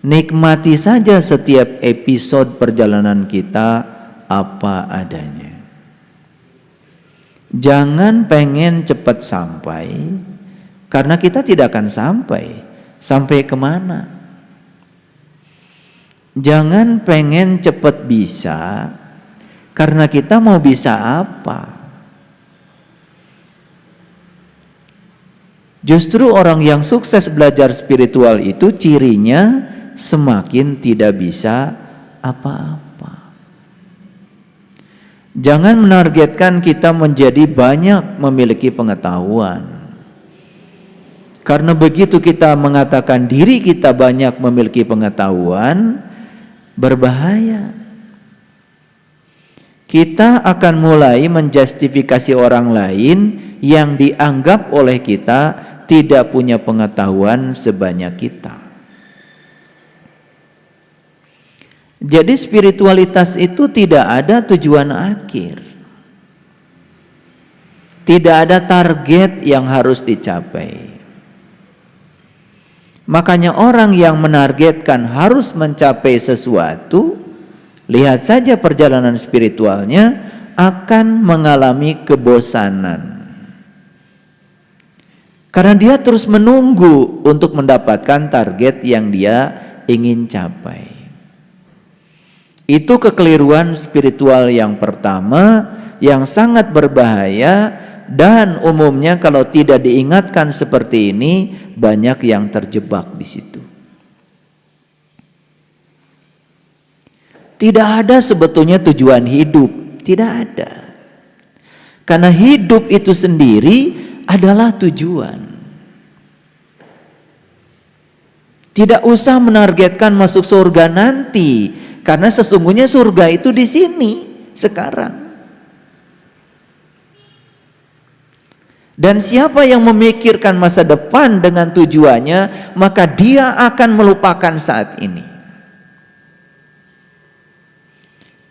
Nikmati saja setiap episode perjalanan kita apa adanya. Jangan pengen cepat sampai, karena kita tidak akan sampai. Sampai kemana? Jangan pengen cepat bisa, karena kita mau bisa apa? Justru orang yang sukses belajar spiritual itu cirinya semakin tidak bisa apa-apa. Jangan menargetkan kita menjadi banyak memiliki pengetahuan. Karena begitu kita mengatakan diri kita banyak memiliki pengetahuan, berbahaya. Kita akan mulai menjustifikasi orang lain yang dianggap oleh kita tidak punya pengetahuan sebanyak kita. Jadi spiritualitas itu tidak ada tujuan akhir. Tidak ada target yang harus dicapai. Makanya orang yang menargetkan harus mencapai sesuatu, lihat saja perjalanan spiritualnya akan mengalami kebosanan. Karena dia terus menunggu untuk mendapatkan target yang dia ingin capai. Itu kekeliruan spiritual yang pertama yang sangat berbahaya, dan umumnya kalau tidak diingatkan seperti ini banyak yang terjebak di situ. Tidak ada sebetulnya tujuan hidup, tidak ada. Karena hidup itu sendiri adalah tujuan. Tidak usah menargetkan masuk surga nanti, karena sesungguhnya surga itu di sini sekarang. Dan siapa yang memikirkan masa depan dengan tujuannya, maka dia akan melupakan saat ini.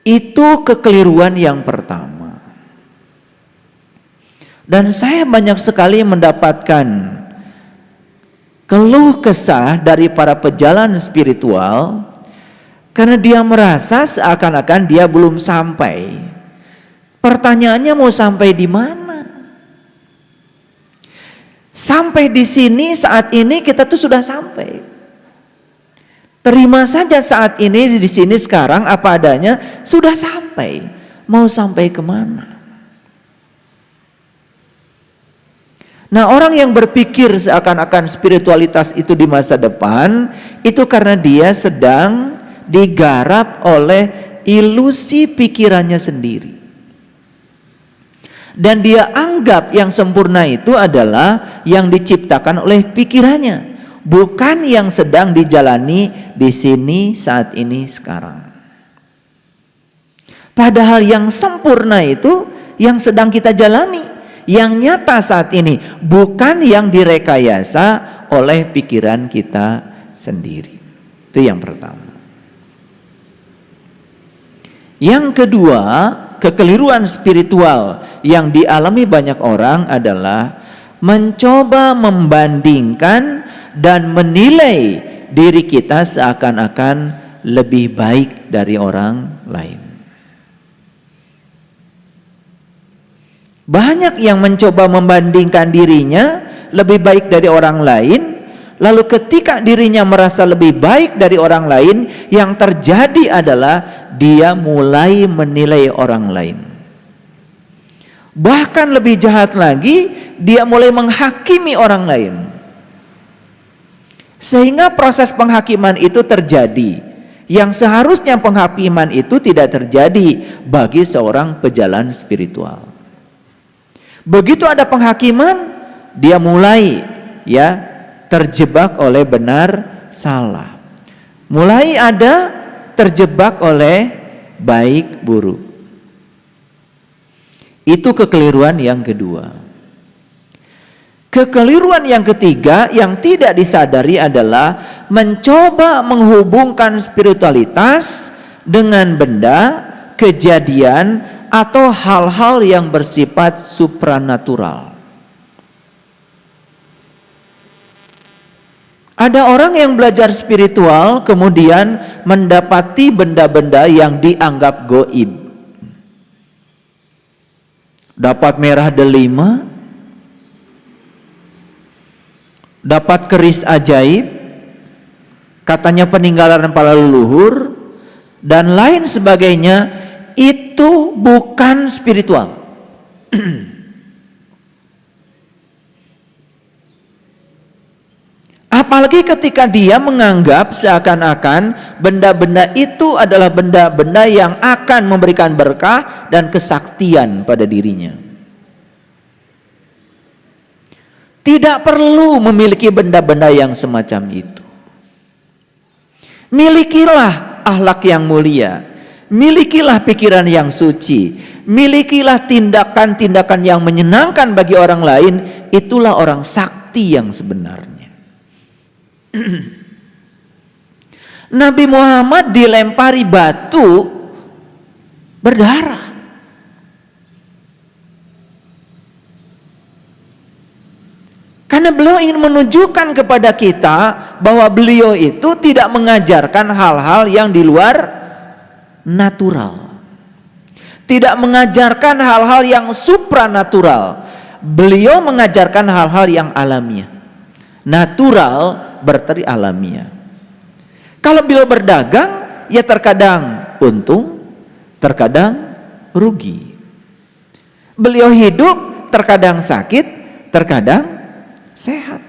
Itu kekeliruan yang pertama. Dan saya banyak sekali mendapatkan keluh kesah dari para pejalan spiritual karena dia merasa seakan-akan dia belum sampai. Pertanyaannya mau sampai di mana? Sampai di sini saat ini kita tuh sudah sampai. Terima saja saat ini di sini sekarang apa adanya, sudah sampai. Mau sampai kemana? Nah, orang yang berpikir seakan-akan spiritualitas itu di masa depan, itu karena dia sedang digarap oleh ilusi pikirannya sendiri. Dan dia anggap yang sempurna itu adalah yang diciptakan oleh pikirannya, bukan yang sedang dijalani di sini saat ini sekarang. Padahal yang sempurna itu yang sedang kita jalani, yang nyata saat ini, bukan yang direkayasa oleh pikiran kita sendiri. Itu yang pertama. Yang kedua, kekeliruan spiritual yang dialami banyak orang adalah mencoba membandingkan dan menilai diri kita seakan-akan lebih baik dari orang lain. Banyak yang mencoba membandingkan dirinya lebih baik dari orang lain, lalu ketika dirinya merasa lebih baik dari orang lain, yang terjadi adalah dia mulai menilai orang lain. Bahkan lebih jahat lagi, dia mulai menghakimi orang lain. Sehingga proses penghakiman itu terjadi, yang seharusnya penghakiman itu tidak terjadi bagi seorang pejalan spiritual. Begitu ada penghakiman, dia mulai terjebak oleh benar salah. Mulai ada terjebak oleh baik buruk. Itu kekeliruan yang kedua. Kekeliruan yang ketiga yang tidak disadari adalah mencoba menghubungkan spiritualitas dengan benda, kejadian, atau hal-hal yang bersifat supranatural. Ada orang yang belajar spiritual kemudian mendapati benda-benda yang dianggap goib. Dapat merah delima, dapat keris ajaib, katanya peninggalan para leluhur, dan lain sebagainya. Itu bukan spiritual. Apalagi ketika dia menganggap seakan-akan benda-benda itu adalah benda-benda yang akan memberikan berkah dan kesaktian pada dirinya. Tidak perlu memiliki benda-benda yang semacam itu. Milikilah akhlak yang mulia, milikilah pikiran yang suci, milikilah tindakan-tindakan yang menyenangkan bagi orang lain. Itulah orang sakti yang sebenarnya. Nabi Muhammad dilempari batu berdarah. Karena beliau ingin menunjukkan kepada kita bahwa beliau itu tidak mengajarkan hal-hal yang di luar natural. Tidak mengajarkan hal-hal yang supranatural. Beliau mengajarkan hal-hal yang alamiah. Natural berarti alamiah. Kalau beliau berdagang, ya terkadang untung, terkadang rugi. Beliau hidup, terkadang sakit, terkadang sehat.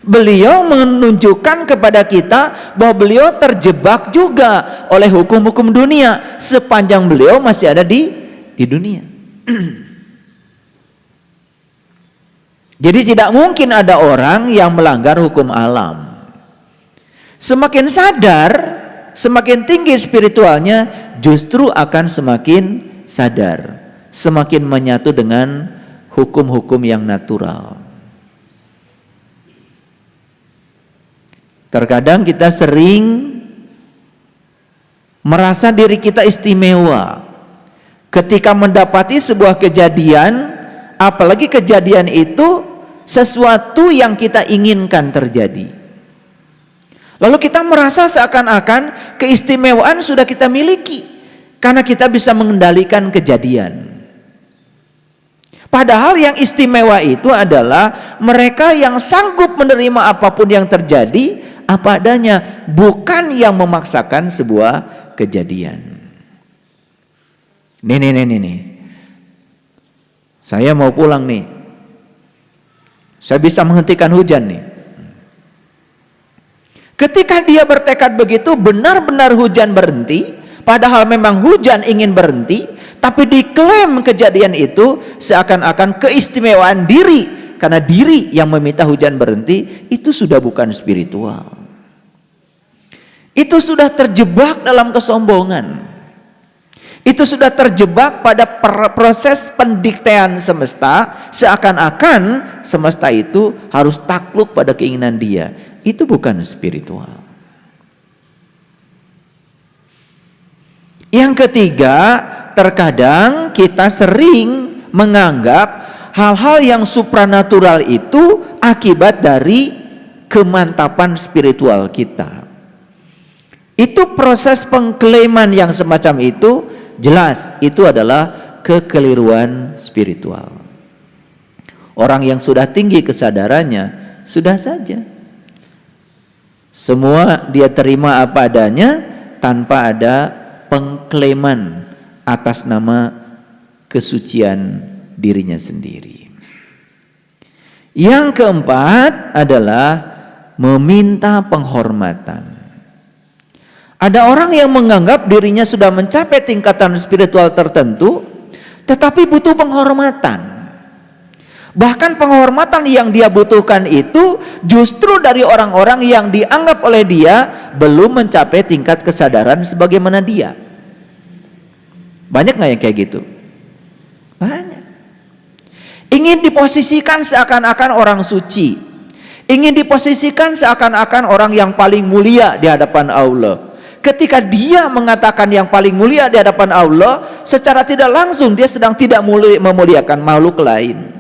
Beliau menunjukkan kepada kita bahwa beliau terjebak juga oleh hukum-hukum dunia sepanjang beliau masih ada di dunia. Jadi tidak mungkin ada orang yang melanggar hukum alam. Semakin sadar, semakin tinggi spiritualnya, justru akan semakin sadar, semakin menyatu dengan hukum-hukum yang natural. Terkadang kita sering merasa diri kita istimewa ketika mendapati sebuah kejadian, apalagi kejadian itu sesuatu yang kita inginkan terjadi. Lalu kita merasa seakan-akan keistimewaan sudah kita miliki karena kita bisa mengendalikan kejadian. Padahal yang istimewa itu adalah mereka yang sanggup menerima apapun yang terjadi apa adanya, bukan yang memaksakan sebuah kejadian. Nih. Saya mau pulang nih. Saya bisa menghentikan hujan nih. Ketika dia bertekad begitu, benar-benar hujan berhenti, padahal memang hujan ingin berhenti, tapi diklaim kejadian itu seakan-akan keistimewaan diri, karena diri yang meminta hujan berhenti. Itu sudah bukan spiritual. Itu sudah terjebak dalam kesombongan. Itu sudah terjebak pada proses pendiktean semesta, seakan-akan semesta itu harus takluk pada keinginan dia. Itu bukan spiritual. Yang ketiga, terkadang kita sering menganggap hal-hal yang supranatural itu akibat dari kemantapan spiritual kita. Itu proses pengklaiman yang semacam itu, jelas itu adalah kekeliruan spiritual. Orang yang sudah tinggi kesadarannya, sudah saja semua dia terima apa adanya tanpa ada pengklaiman atas nama kesucian dirinya sendiri. Yang keempat adalah meminta penghormatan. Ada orang yang menganggap dirinya sudah mencapai tingkatan spiritual tertentu, tetapi butuh penghormatan. Bahkan penghormatan yang dia butuhkan itu justru dari orang-orang yang dianggap oleh dia belum mencapai tingkat kesadaran sebagaimana dia. Banyak nggak yang kayak gitu? Banyak. Ingin diposisikan seakan-akan orang suci, ingin diposisikan seakan-akan orang yang paling mulia di hadapan Allah. Ketika dia mengatakan yang paling mulia di hadapan Allah, secara tidak langsung dia sedang tidak memuliakan makhluk lain.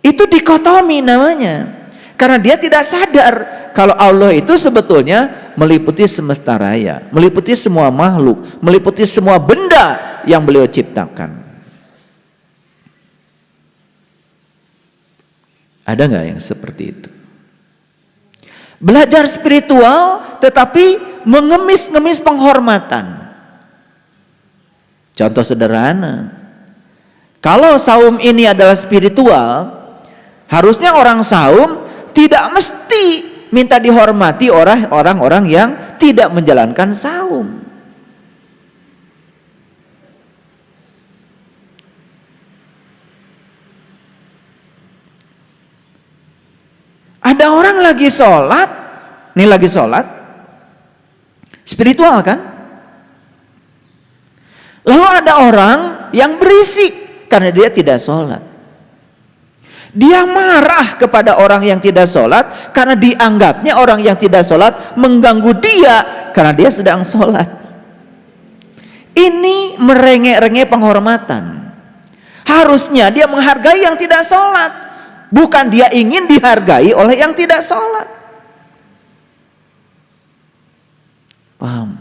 Itu dikotomi namanya. Karena dia tidak sadar kalau Allah itu sebetulnya meliputi semesta raya, meliputi semua makhluk, meliputi semua benda yang beliau ciptakan. Ada nggak yang seperti itu? Belajar spiritual tetapi mengemis-ngemis penghormatan. Contoh sederhana, kalau saum ini adalah spiritual, harusnya orang saum tidak mesti minta dihormati oleh orang-orang yang tidak menjalankan saum. Ada orang lagi sholat, nih lagi sholat, spiritual kan? Lalu ada orang yang berisik karena dia tidak sholat. Dia marah kepada orang yang tidak sholat karena dianggapnya orang yang tidak sholat mengganggu dia karena dia sedang sholat. Ini merengek-rengek penghormatan. Harusnya dia menghargai yang tidak sholat, bukan dia ingin dihargai oleh yang tidak sholat. Paham?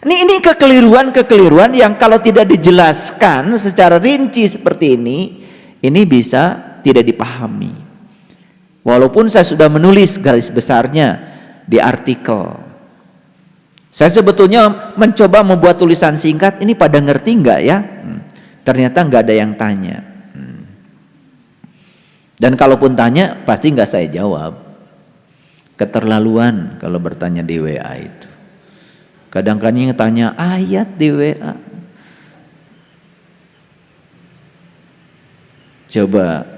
Ini kekeliruan yang kalau tidak dijelaskan secara rinci seperti ini bisa tidak dipahami. Walaupun saya sudah menulis garis besarnya di artikel. Saya sebetulnya mencoba membuat tulisan singkat, ini pada ngerti nggak ya? Ternyata nggak ada yang tanya. Dan kalaupun tanya, pasti nggak saya jawab. Keterlaluan kalau bertanya di WA itu. Kadang-kadang tanya ayat di WA. Coba,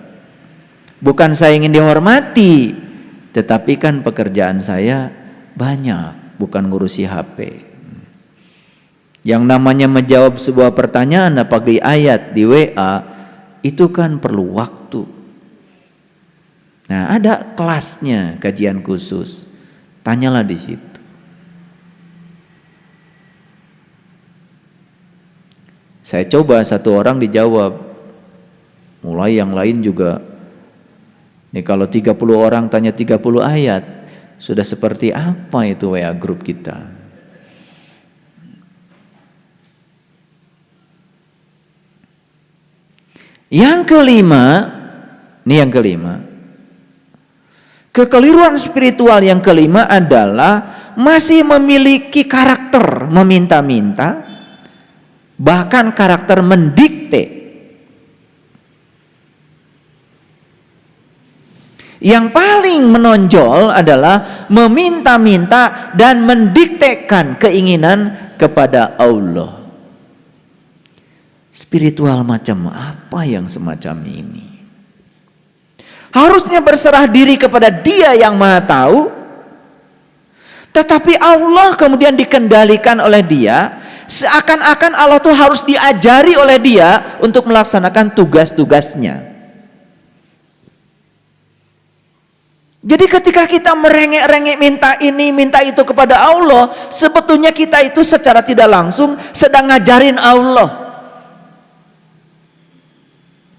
bukan saya ingin dihormati, tetapi kan pekerjaan saya banyak, bukan ngurusi HP. Yang namanya menjawab sebuah pertanyaan apalagi ayat di WA, itu kan perlu waktu. Nah, ada kelasnya, kajian khusus. Tanyalah di situ. Saya coba satu orang dijawab. Mulai yang lain juga. Nih kalau 30 orang tanya 30 ayat, sudah seperti apa itu WA grup kita? Yang kelima, kekeliruan spiritual yang kelima adalah masih memiliki karakter meminta-minta, bahkan karakter mendikte. Yang paling menonjol adalah meminta-minta dan mendiktekan keinginan kepada Allah. Spiritual macam apa yang semacam ini? Harusnya berserah diri kepada Dia yang Maha Tahu, tetapi Allah kemudian dikendalikan oleh Dia, seakan-akan Allah tuh harus diajari oleh Dia untuk melaksanakan tugas-tugasnya. Jadi ketika kita merengek-rengek minta ini, minta itu kepada Allah, sebetulnya kita itu secara tidak langsung sedang ngajarin Allah.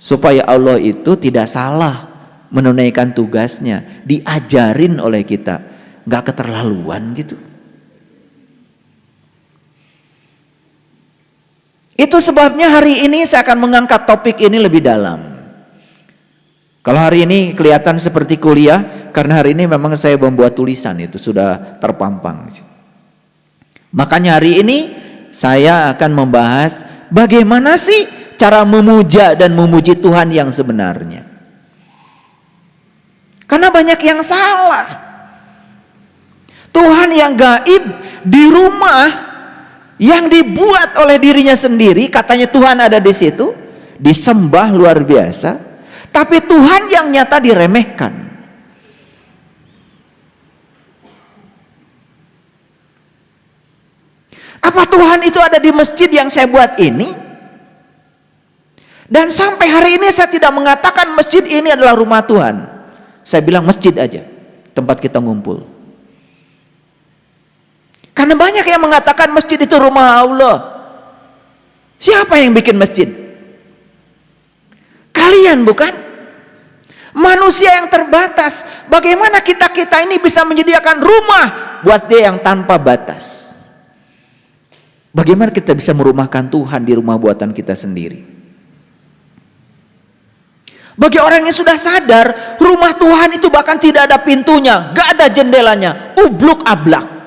Supaya Allah itu tidak salah menunaikan tugasnya, diajarin oleh kita, nggak keterlaluan gitu. Itu sebabnya hari ini saya akan mengangkat topik ini lebih dalam. Kalau hari ini kelihatan seperti kuliah, karena hari ini memang saya membuat tulisan itu sudah terpampang. Makanya hari ini saya akan membahas bagaimana sih cara memuja dan memuji Tuhan yang sebenarnya. Karena banyak yang salah. Tuhan yang gaib di rumah yang dibuat oleh dirinya sendiri, katanya Tuhan ada di situ, disembah luar biasa. Tapi Tuhan yang nyata diremehkan. Apa Tuhan itu ada di masjid yang saya buat ini? Dan sampai hari ini saya tidak mengatakan masjid ini adalah rumah Tuhan. Saya bilang masjid aja, tempat kita ngumpul. Karena banyak yang mengatakan masjid itu rumah Allah. Siapa yang bikin masjid? Kalian bukan? Manusia yang terbatas, bagaimana kita ini bisa menyediakan rumah buat dia yang tanpa batas? Bagaimana kita bisa merumahkan Tuhan di rumah buatan kita sendiri? Bagi orang yang sudah sadar, rumah Tuhan itu bahkan tidak ada pintunya, gak ada jendelanya, ubluk ablak.